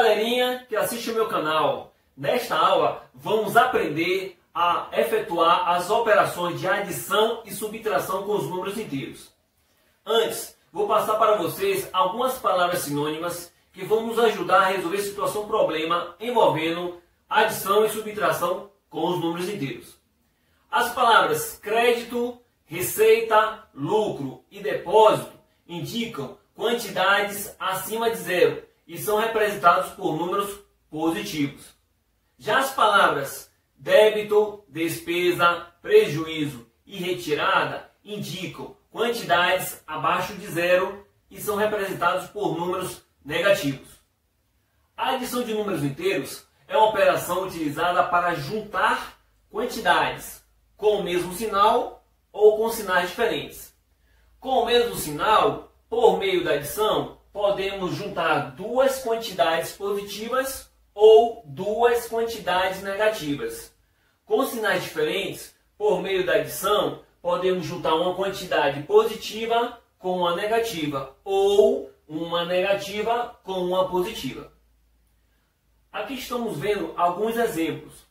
galerinha que assiste o meu canal, nesta aula vamos aprender a efetuar as operações de adição e subtração com os números inteiros. Antes, vou passar para vocês algumas palavras sinônimas que vão nos ajudar a resolver situação problema envolvendo adição e subtração com os números inteiros. As palavras crédito, receita, lucro e depósito indicam quantidades acima de zero e são representados por números positivos. Já as palavras débito, despesa, prejuízo e retirada indicam quantidades abaixo de zero e são representados por números negativos. A adição de números inteiros é uma operação utilizada para juntar quantidades com o mesmo sinal ou com sinais diferentes. Com o mesmo sinal, por meio da adição, podemos juntar duas quantidades positivas ou duas quantidades negativas. Com sinais diferentes, por meio da adição, podemos juntar uma quantidade positiva com uma negativa ou uma negativa com uma positiva. Aqui estamos vendo alguns exemplos.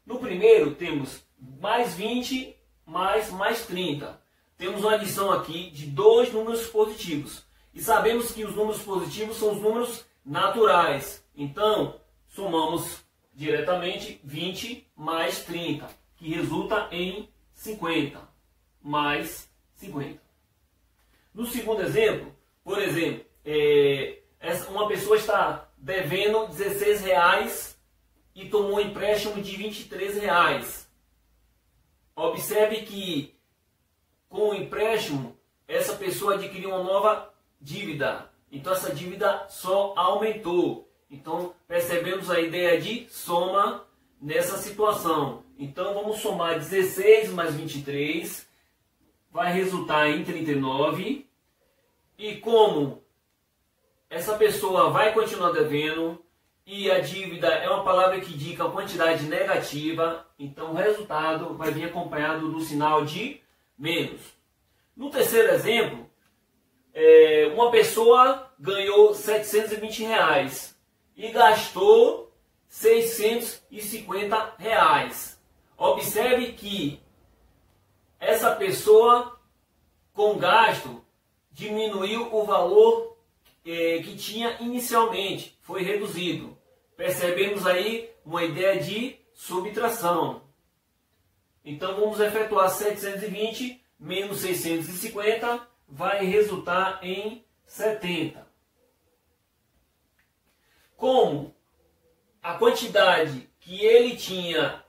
No primeiro temos mais 20 mais 30. Temos uma adição aqui de dois números positivos. E sabemos que os números positivos são os números naturais. Então, somamos diretamente 20 mais 30, que resulta em 50 mais 50. No segundo exemplo, por exemplo, uma pessoa está devendo R$16 e tomou um empréstimo de R$23. Observe que com o empréstimo, essa pessoa adquiriu uma nova dívida. Então essa dívida só aumentou. Então percebemos a ideia de soma nessa situação. Então vamos somar 16 mais 23, vai resultar em 39. E como essa pessoa vai continuar devendo e a dívida é uma palavra que indica a quantidade negativa, então o resultado vai vir acompanhado do sinal de menos. No terceiro exemplo, uma pessoa ganhou R$720 e gastou R$650. Observe que essa pessoa com gasto diminuiu o valor que tinha inicialmente, foi reduzido. Percebemos aí uma ideia de subtração. Então vamos efetuar 720 menos 650, vai resultar em 70. Como a quantidade que ele tinha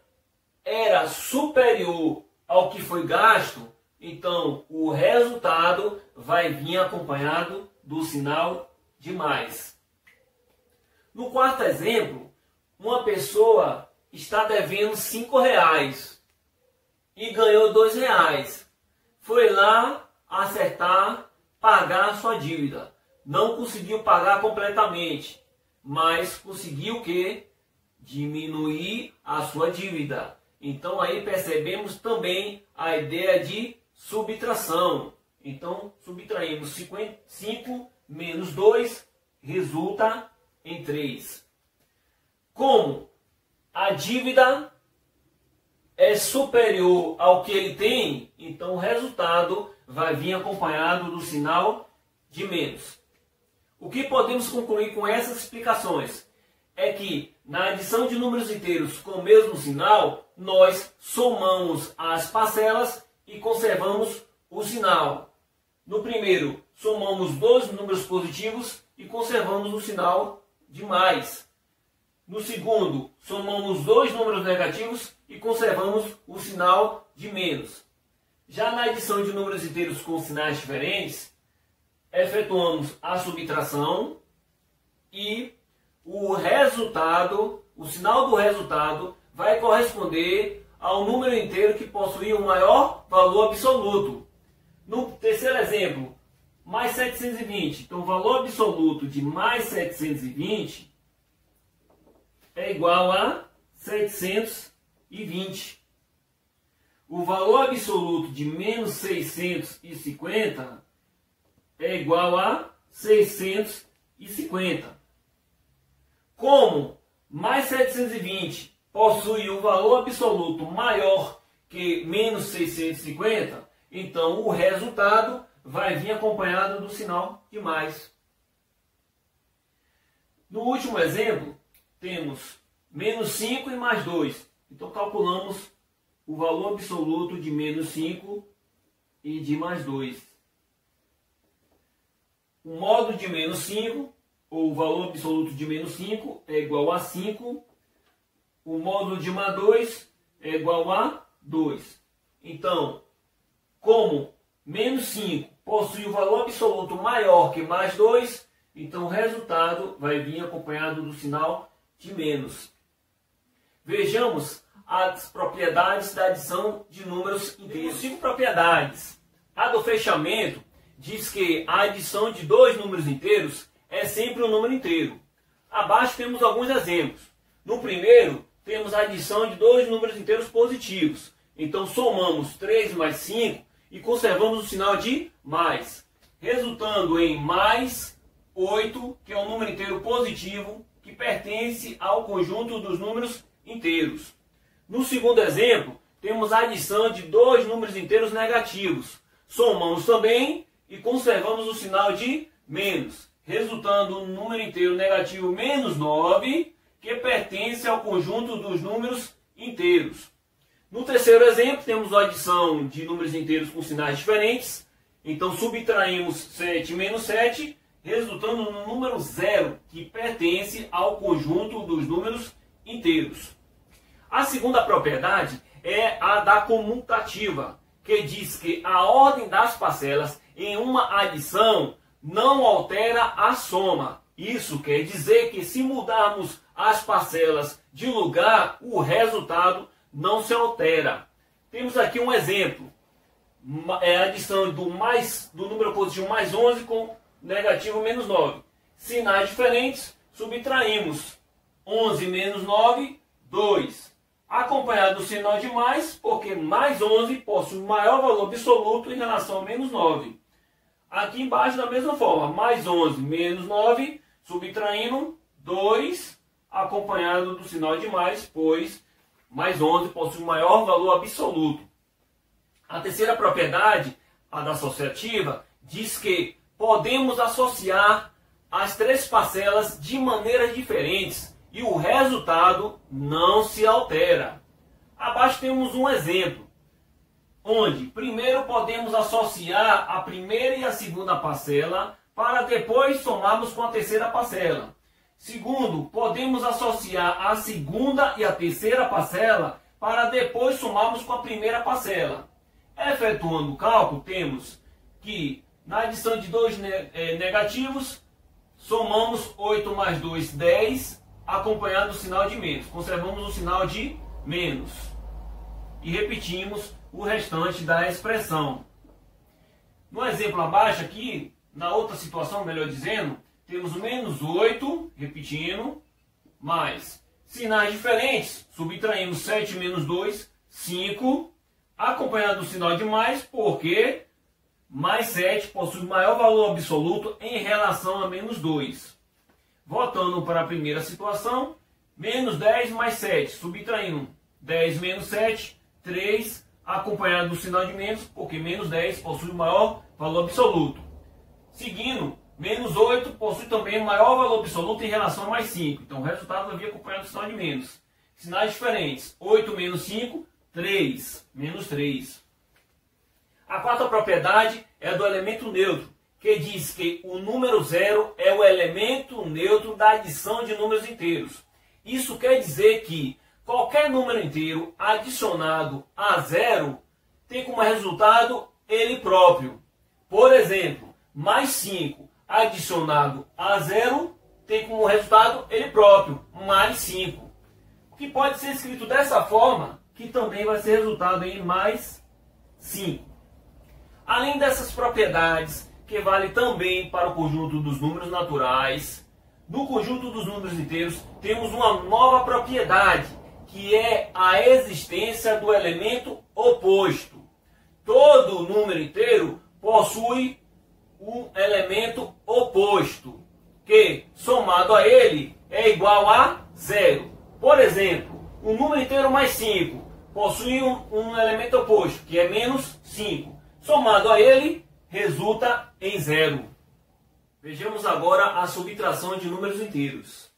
era superior ao que foi gasto, então o resultado vai vir acompanhado do sinal de mais. No quarto exemplo, uma pessoa está devendo R$5 e ganhou R$2. Foi lá acertar, pagar a sua dívida. Não conseguiu pagar completamente, mas conseguiu que diminuir a sua dívida. Então aí percebemos também a ideia de subtração. Então subtraímos 5 menos 2 resulta em 3. Como a dívida é superior ao que ele tem, então o resultado vai vir acompanhado do sinal de menos. O que podemos concluir com essas explicações é que na adição de números inteiros com o mesmo sinal, nós somamos as parcelas e conservamos o sinal. No primeiro, somamos dois números positivos e conservamos o sinal de mais. No segundo, somamos dois números negativos e conservamos o sinal de menos. Já na adição de números inteiros com sinais diferentes, efetuamos a subtração e o resultado, o sinal do resultado, vai corresponder ao número inteiro que possui o maior valor absoluto. No terceiro exemplo, mais 720. Então, o valor absoluto de mais 720 é igual a 720. O valor absoluto de menos 650 é igual a 650. Como mais 720 possui um valor absoluto maior que menos 650, então o resultado vai vir acompanhado do sinal de mais. No último exemplo, temos menos 5 e mais 2. Então calculamos o valor absoluto de menos 5 e de mais 2. O modo de menos 5, ou o valor absoluto de menos 5, é igual a 5. O módulo de mais 2 é igual a 2. Então, como menos 5 possui o valor absoluto maior que mais 2, então o resultado vai vir acompanhado do sinal de menos. Vejamos as propriedades da adição de números inteiros. Temos 5 propriedades. A do fechamento diz que a adição de dois números inteiros é sempre um número inteiro. Abaixo temos alguns exemplos. No primeiro, temos a adição de dois números inteiros positivos. Então somamos 3 mais 5 e conservamos o sinal de mais, resultando em mais 8, que é um número inteiro positivo que pertence ao conjunto dos números inteiros. No segundo exemplo, temos a adição de dois números inteiros negativos. Somamos também e conservamos o sinal de menos, resultando um número inteiro negativo menos 9, que pertence ao conjunto dos números inteiros. No terceiro exemplo, temos a adição de números inteiros com sinais diferentes. Então subtraímos 7 menos 7, resultando no número 0, que pertence ao conjunto dos números inteiros. A segunda propriedade é a da comutativa, que diz que a ordem das parcelas em uma adição não altera a soma. Isso quer dizer que se mudarmos as parcelas de lugar, o resultado não se altera. Temos aqui um exemplo. É a adição do número positivo mais 11 com negativo menos 9. Sinais diferentes, subtraímos 11 menos 9, 2. Acompanhado do sinal de mais, porque mais 11 possui maior valor absoluto em relação a menos 9. Aqui embaixo da mesma forma, mais 11 menos 9, subtraindo 2, acompanhado do sinal de mais, pois mais 11 possui maior valor absoluto. A terceira propriedade, a da associativa, diz que podemos associar as três parcelas de maneiras diferentes e o resultado não se altera. Abaixo temos um exemplo, onde primeiro podemos associar a primeira e a segunda parcela para depois somarmos com a terceira parcela. Segundo, podemos associar a segunda e a terceira parcela para depois somarmos com a primeira parcela. Efetuando o cálculo, temos que na adição de dois negativos, somamos 8 mais 2, 10, acompanhado do sinal de menos. Conservamos o sinal de menos. E repetimos o restante da expressão. No exemplo abaixo aqui, na outra situação, melhor dizendo, temos o menos 8, repetindo, mais sinais diferentes, subtraímos 7 menos 2, 5, acompanhado do sinal de mais, porque mais 7 possui maior valor absoluto em relação a menos 2. Voltando para a primeira situação, menos 10 mais 7, subtraindo 10 menos 7, 3, acompanhado do sinal de menos, porque menos 10 possui maior valor absoluto. Seguindo, menos 8 possui também maior valor absoluto em relação a mais 5. Então o resultado vai vir acompanhado do sinal de menos. Sinais diferentes, 8 menos 5, 3, menos 3. A quarta propriedade é a do elemento neutro, que diz que o número 0 é o elemento neutro da adição de números inteiros. Isso quer dizer que qualquer número inteiro adicionado a 0 tem como resultado ele próprio. Por exemplo, mais 5 adicionado a 0 tem como resultado ele próprio, mais 5. Que pode ser escrito dessa forma, que também vai ser resultado em mais 5. Além dessas propriedades, que vale também para o conjunto dos números naturais, no conjunto dos números inteiros temos uma nova propriedade, que é a existência do elemento oposto. Todo número inteiro possui um elemento oposto, que, somado a ele, é igual a 0. Por exemplo, um número inteiro mais 5 possui um elemento oposto, que é menos 5. Somado a ele, resulta em 0. Vejamos agora a subtração de números inteiros.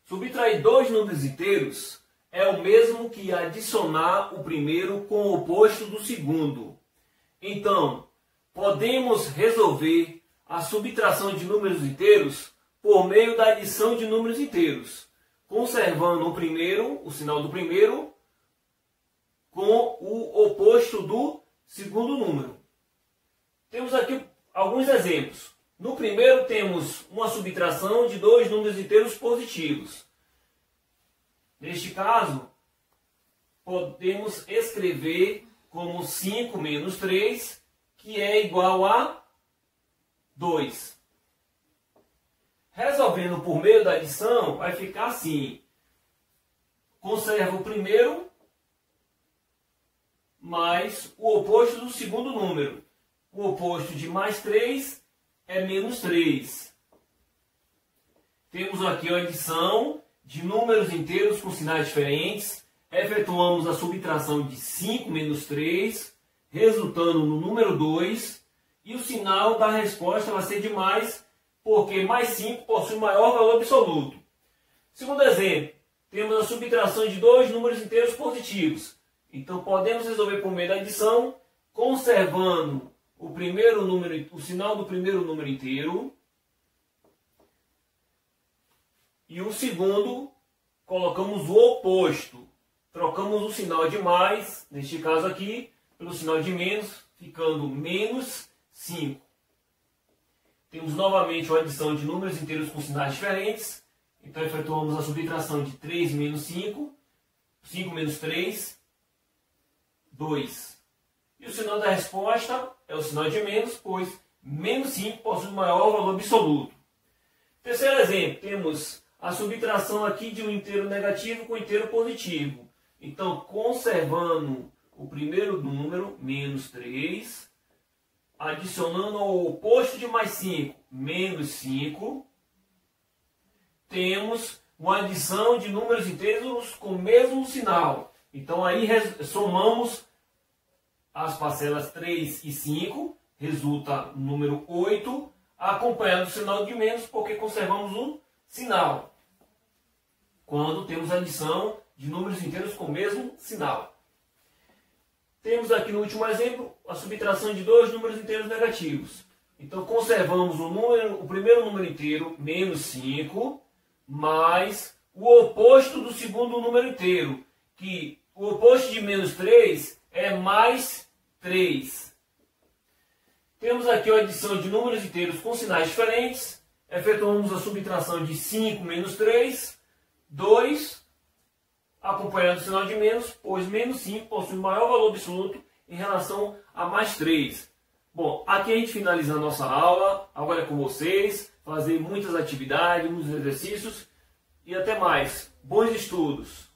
Subtrair dois números inteiros é o mesmo que adicionar o primeiro com o oposto do segundo. Então, podemos resolver a subtração de números inteiros por meio da adição de números inteiros, conservando o primeiro, o sinal do primeiro, com o oposto do segundo número. Temos aqui alguns exemplos. No primeiro temos uma subtração de dois números inteiros positivos. Neste caso, podemos escrever como 5 menos 3, que é igual a 2. Resolvendo por meio da adição, vai ficar assim. Conserva o primeiro mais o oposto do segundo número. O oposto de mais 3 é menos 3. Temos aqui a adição de números inteiros com sinais diferentes. Efetuamos a subtração de 5 menos 3, resultando no número 2. E o sinal da resposta vai ser de mais, porque mais 5 possui maior valor absoluto. Segundo exemplo, temos a subtração de dois números inteiros positivos. Então podemos resolver por meio da adição, conservando o sinal do primeiro número inteiro. E o segundo, colocamos o oposto. Trocamos o sinal de mais, neste caso aqui, pelo sinal de menos, ficando menos 5. Temos novamente a adição de números inteiros com sinais diferentes. Então efetuamos a subtração de 3 menos 5. 5 menos 3, 2. E o sinal da resposta é o sinal de menos, pois menos 5 possui maior valor absoluto. Terceiro exemplo, temos a subtração aqui de um inteiro negativo com um inteiro positivo. Então, conservando o primeiro número, menos 3, adicionando ao oposto de mais 5, menos 5, temos uma adição de números inteiros com o mesmo sinal. Então, aí somamos as parcelas 3 e 5, resulta no número 8, acompanhado do sinal de menos, porque conservamos o sinal, quando temos a adição de números inteiros com o mesmo sinal. Temos aqui no último exemplo a subtração de dois números inteiros negativos. Então conservamos o primeiro número inteiro, menos 5, mais o oposto do segundo número inteiro, que o oposto de menos 3 é mais 3. Temos aqui a adição de números inteiros com sinais diferentes. Efetuamos a subtração de 5 menos 3, 2, acompanhando o sinal de menos, pois menos 5 possui maior valor absoluto em relação a mais 3. Bom, aqui a gente finaliza a nossa aula. Agora é com vocês, fazer muitas atividades, muitos exercícios e até mais. Bons estudos!